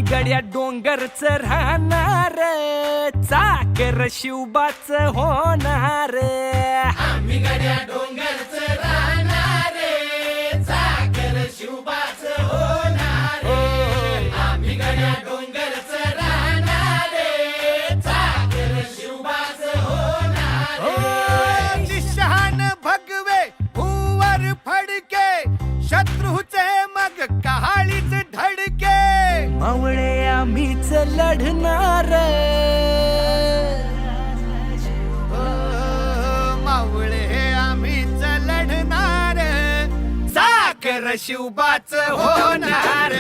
गड्या डोंगरच राहणार, चाकर शिवबाच होणार. आम्ही गड्या डोंगरच राहणार, चाकर शिवबाच होणार. आम्ही गड्या डोंगरच राहणार, चाकर शिवबाच होणार. निशान भगवे भूवर फडके, शत्रूचे मग कहाळीच धडके. मावळे आम्हीच लढणार, मावळे आम्हीच लढणार, साखर शिवबाच होणार.